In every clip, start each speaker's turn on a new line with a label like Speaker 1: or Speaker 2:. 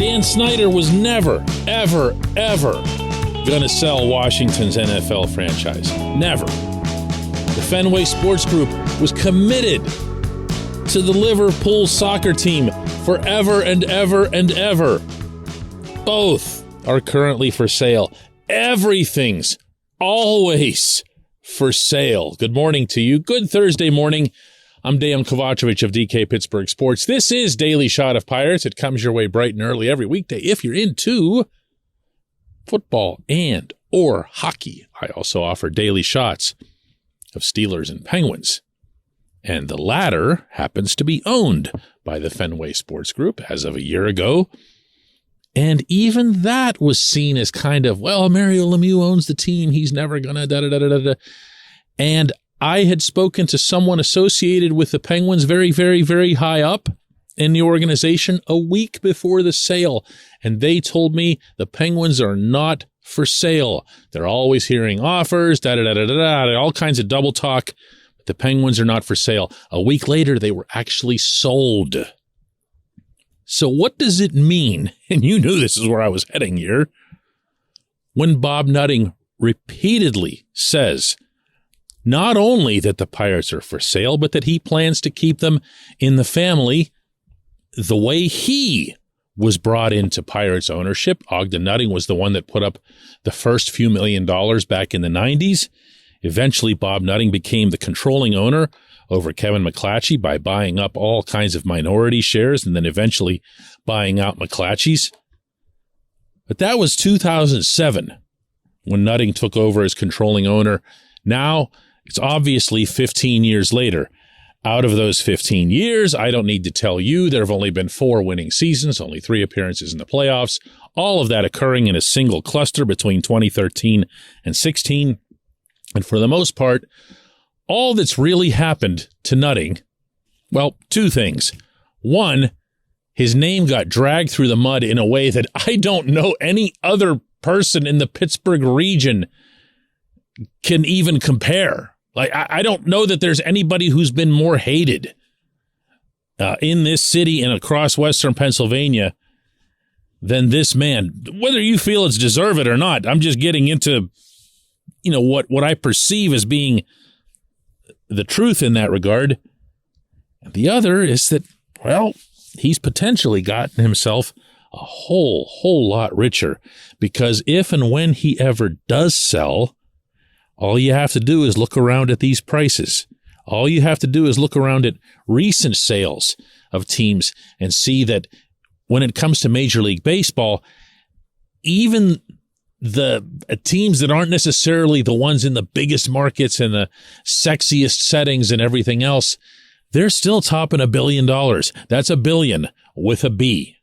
Speaker 1: Dan Snyder was never, ever, ever going to sell Washington's NFL franchise. Never. The Fenway Sports Group was committed to the Liverpool soccer team forever and ever and ever. Both are currently for sale. Everything's always for sale. Good morning to you. Good Thursday morning. I'm Dejan Kovacevic of DK Pittsburgh Sports. This is Daily Shot of Pirates. It comes your way bright and early every weekday if you're into football and or hockey. I also offer daily shots of Steelers and Penguins. And the latter happens to be owned by the Fenway Sports Group as of a year ago. And even that was seen as kind of, well, Mario Lemieux owns the team. He's never going to da-da-da-da-da. And I had spoken to someone associated with the Penguins very, very, very high up in the organization a week before the sale. And they told me the Penguins are not for sale. They're always hearing offers, da-da-da-da-da, all kinds of double talk. But the Penguins are not for sale. A week later, they were actually sold. So what does it mean? And you knew this is where I was heading here. When Bob Nutting repeatedly says not only that the Pirates are for sale, but that he plans to keep them in the family the way he was brought into Pirates ownership. Ogden Nutting was the one that put up the first few $1 million back in the 90s. Eventually, Bob Nutting became the controlling owner over Kevin McClatchy by buying up all kinds of minority shares and then eventually buying out McClatchy's. But that was 2007 when Nutting took over as controlling owner. Now, it's obviously 15 years later. Out of those 15 years, I don't need to tell you, there have only been 4 winning seasons, only 3 appearances in the playoffs, all of that occurring in a single cluster between 2013 and 16. And for the most part, all that's really happened to Nutting, well, 2 things. One, his name got dragged through the mud in a way that I don't know any other person in the Pittsburgh region can even compare. Like, I don't know that there's anybody who's been more hated in this city and across Western Pennsylvania than this man. Whether you feel it's deserved or not, I'm just getting into, what I perceive as being the truth in that regard. And the other is that, well, he's potentially gotten himself a whole lot richer, because if and when he ever does sell, all you have to do is look around at these prices. All you have to do is look around at recent sales of teams and see that when it comes to Major League Baseball, even the teams that aren't necessarily the ones in the biggest markets and the sexiest settings and everything else, they're still topping $1 billion. That's a billion with a B.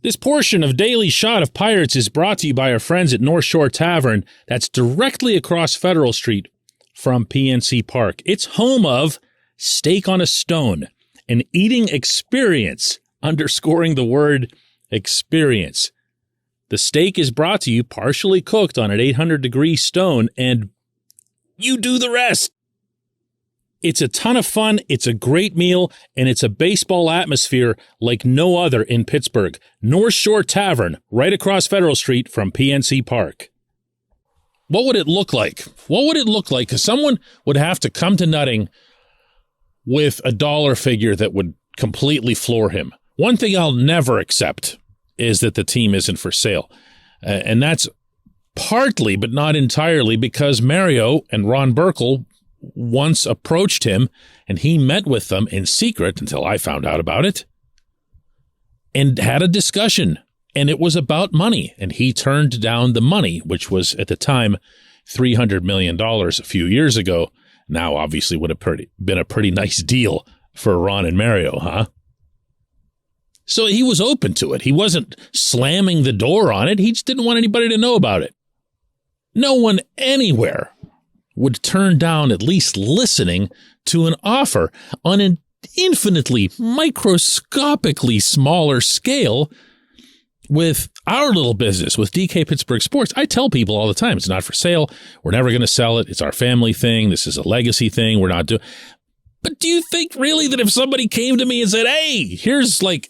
Speaker 1: This portion of Daily Shot of Pirates is brought to you by our friends at North Shore Tavern. That's directly across Federal Street from PNC Park. It's home of Steak on a Stone, an eating experience, underscoring the word experience. The steak is brought to you partially cooked on an 800-degree stone, and you do the rest. It's a ton of fun, it's a great meal, and it's a baseball atmosphere like no other in Pittsburgh. North Shore Tavern, right across Federal Street from PNC Park. What would it look like? What would it look like? Because someone would have to come to Nutting with a dollar figure that would completely floor him. One thing I'll never accept is that the team isn't for sale. And that's partly, but not entirely, because Mario and Ron Burkle once approached him, and he met with them in secret until I found out about it, and had a discussion, and it was about money, and he turned down the money, which was at the time $300 million a few years ago. Now, obviously, would have been a pretty nice deal for Ron and Mario, huh? So he was open to it. He wasn't slamming the door on it. He just didn't want anybody to know about it. No one anywhere would turn down at least listening to an offer on an infinitely, microscopically smaller scale with our little business, with DK Pittsburgh Sports. I tell people all the time, it's not for sale. We're never going to sell it. It's our family thing. This is a legacy thing. We're not doing. But do you think really that if somebody came to me and said, hey, here's like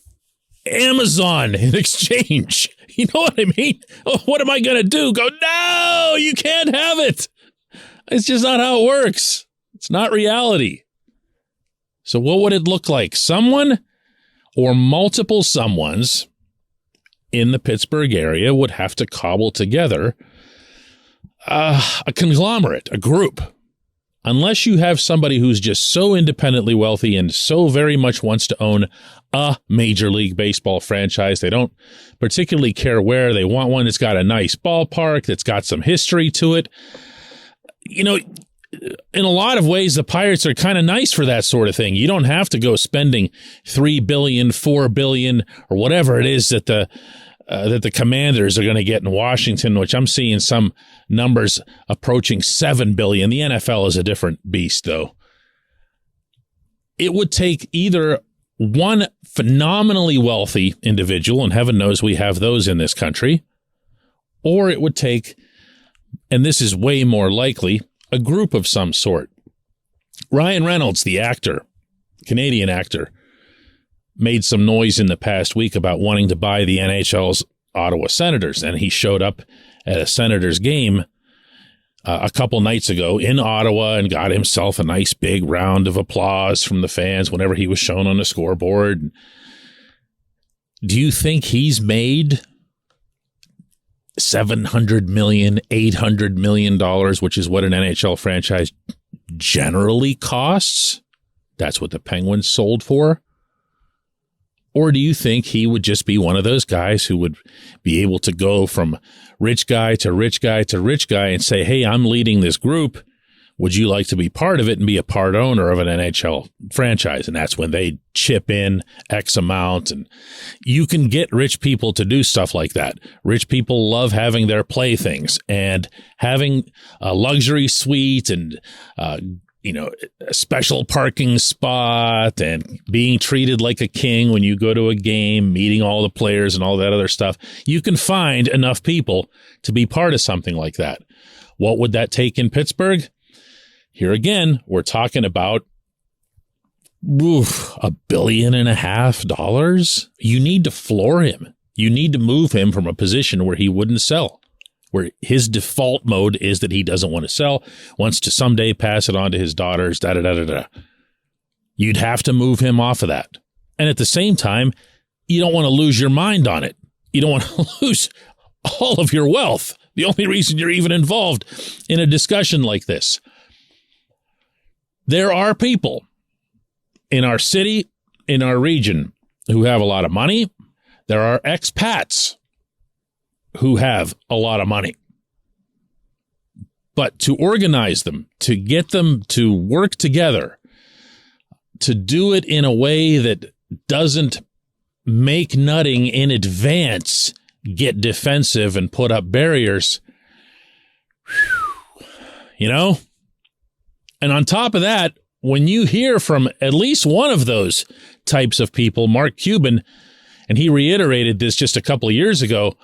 Speaker 1: Amazon in exchange. You know what I mean? Oh, what am I going to do? Go, no, you can't have it. It's just not how it works. It's not reality. So what would it look like? Someone or multiple someones in the Pittsburgh area would have to cobble together a conglomerate, a group. Unless you have somebody who's just so independently wealthy and so very much wants to own a Major League Baseball franchise. They don't particularly care where. They want one that's got a nice ballpark, that's got some history to it. You know, in a lot of ways, the Pirates are kind of nice for that sort of thing. You don't have to go spending $3 billion, $4 billion, or whatever it is that the Commanders are going to get in Washington, which I'm seeing some numbers approaching $7 billion. The NFL is a different beast, though. It would take either one phenomenally wealthy individual, and heaven knows we have those in this country, or it would take, and this is way more likely, a group of some sort. Ryan Reynolds, the actor, Canadian actor, made some noise in the past week about wanting to buy the NHL's Ottawa Senators, and he showed up at a Senators game a couple nights ago in Ottawa and got himself a nice big round of applause from the fans whenever he was shown on the scoreboard. Do you think he's made $700 million, $800 million, which is what an NHL franchise generally costs? That's what the Penguins sold for. Or do you think he would just be one of those guys who would be able to go from rich guy to rich guy to rich guy and say, hey, I'm leading this group. Would you like to be part of it and be a part owner of an NHL franchise? And that's when they chip in X amount. And you can get rich people to do stuff like that. Rich people love having their playthings and having a luxury suite and, a special parking spot and being treated like a king when you go to a game, meeting all the players and all that other stuff. You can find enough people to be part of something like that. What would that take in Pittsburgh? Here again, we're talking about $1.5 billion. You need to floor him. You need to move him from a position where he wouldn't sell, where his default mode is that he doesn't want to sell, wants to someday pass it on to his daughters, You'd have to move him off of that. And at the same time, you don't want to lose your mind on it. You don't want to lose all of your wealth. The only reason you're even involved in a discussion like this. There are people in our city, in our region, who have a lot of money. There are expats who have a lot of money. But to organize them, to get them to work together, to do it in a way that doesn't make nutting in advance get defensive and put up barriers, And on top of that, when you hear from at least one of those types of people, Mark Cuban, and he reiterated this just a couple of years ago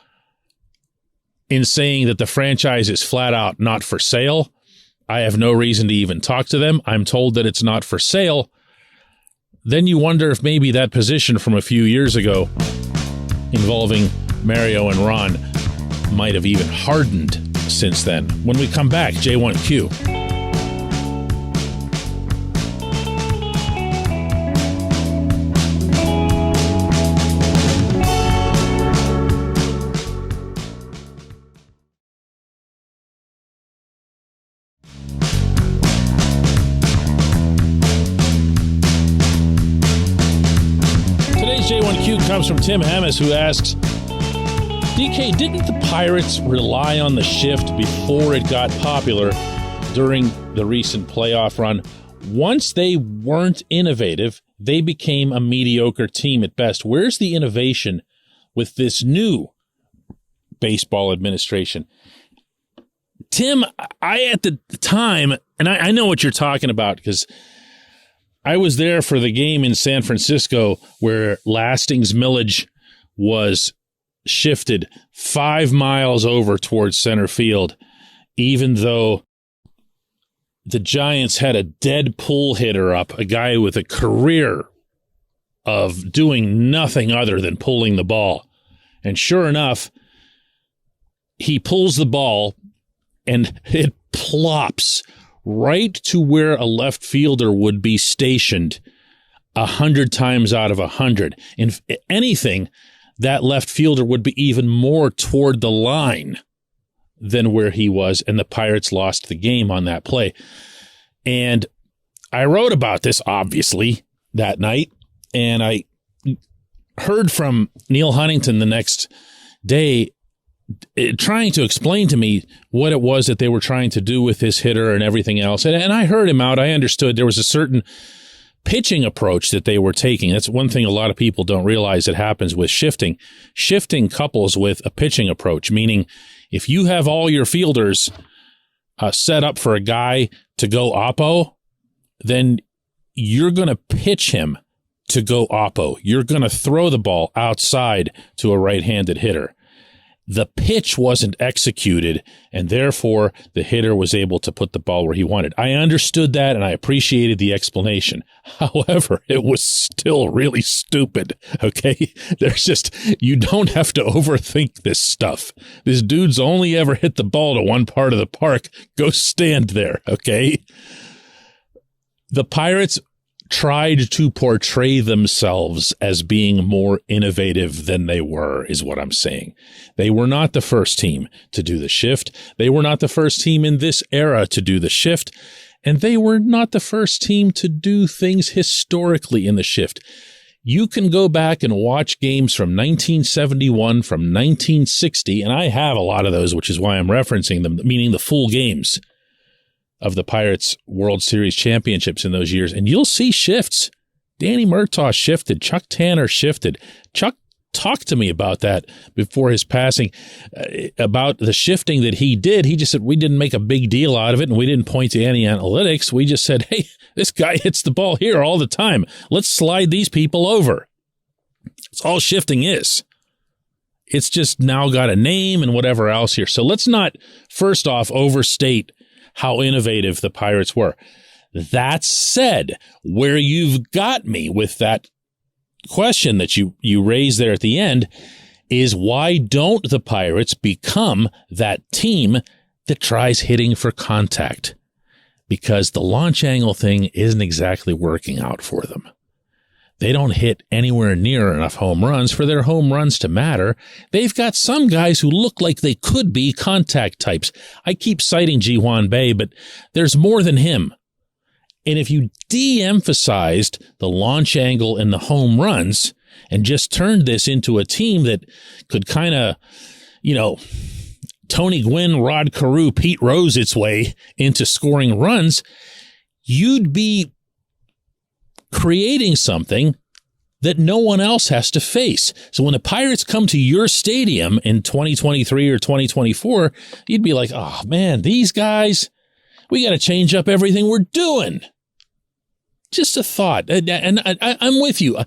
Speaker 1: in saying that the franchise is flat out not for sale. I have no reason to even talk to them. I'm told that it's not for sale. Then you wonder if maybe that position from a few years ago involving Mario and Ron might have even hardened since then. When we come back, J1Q. J1Q comes from Tim Hammis, who asks, DK, didn't the Pirates rely on the shift before it got popular during the recent playoff run? Once they weren't innovative, they became a mediocre team at best. Where's the innovation with this new baseball administration? Tim, I at the time, and I know what you're talking about because I was there for the game in San Francisco where Lasting's millage was shifted 5 miles over towards center field, even though the Giants had a dead pull hitter up, a guy with a career of doing nothing other than pulling the ball. And sure enough, he pulls the ball and it plops right to where a left fielder would be stationed 100 times out of 100. If anything, that left fielder would be even more toward the line than where he was, and the Pirates lost the game on that play. And I wrote about this, obviously, that night, and I heard from Neil Huntington the next day trying to explain to me what it was that they were trying to do with this hitter and everything else. And I heard him out. I understood there was a certain pitching approach that they were taking. That's one thing a lot of people don't realize that happens with shifting. Shifting couples with a pitching approach, meaning if you have all your fielders set up for a guy to go oppo, then you're going to pitch him to go oppo. You're going to throw the ball outside to a right-handed hitter. The pitch wasn't executed, and therefore the hitter was able to put the ball where he wanted. I understood that, and I appreciated the explanation. However, it was still really stupid, okay? You don't have to overthink this stuff. This dude's only ever hit the ball to one part of the park. Go stand there, okay? The Pirates tried to portray themselves as being more innovative than they were, is what I'm saying. They were not the first team to do the shift. They were not the first team in this era to do the shift. And they were not the first team to do things historically in the shift. You can go back and watch games from 1971, from 1960, and I have a lot of those, which is why I'm referencing them, meaning the full games of the Pirates World Series championships in those years, and you'll see shifts. Danny Murtaugh shifted. Chuck Tanner shifted. Chuck talked to me about that before his passing, about the shifting that he did. He just said, we didn't make a big deal out of it, and we didn't point to any analytics. We just said, hey, this guy hits the ball here all the time. Let's slide these people over. That's all shifting is. It's just now got a name and whatever else here. So let's not, first off, overstate how innovative the Pirates were. That said, where you've got me with that question that you raised there at the end is, why don't the Pirates become that team that tries hitting for contact? Because the launch angle thing isn't exactly working out for them. They don't hit anywhere near enough home runs for their home runs to matter. They've got some guys who look like they could be contact types. I keep citing Ji-hwan Bae, but there's more than him. And if you de-emphasized the launch angle and the home runs and just turned this into a team that could kind of, Tony Gwynn, Rod Carew, Pete Rose its way into scoring runs, you'd be creating something that no one else has to face. So when the Pirates come to your stadium in 2023 or 2024, you'd be like, oh man, these guys, we got to change up everything we're doing. Just a thought. And I'm with you.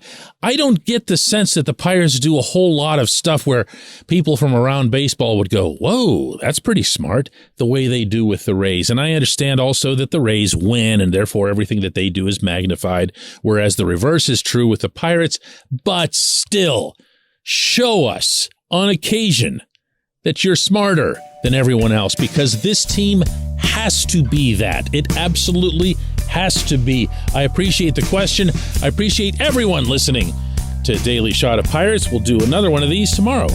Speaker 1: I don't get the sense that the Pirates do a whole lot of stuff where people from around baseball would go, whoa, that's pretty smart, the way they do with the Rays. And I understand also that the Rays win, and therefore everything that they do is magnified, whereas the reverse is true with the Pirates. But still, show us on occasion that you're smarter than everyone else, because this team has to be that. It absolutely has to be. I appreciate the question. I appreciate everyone listening to Daily Shot of Pirates. We'll do another one of these tomorrow.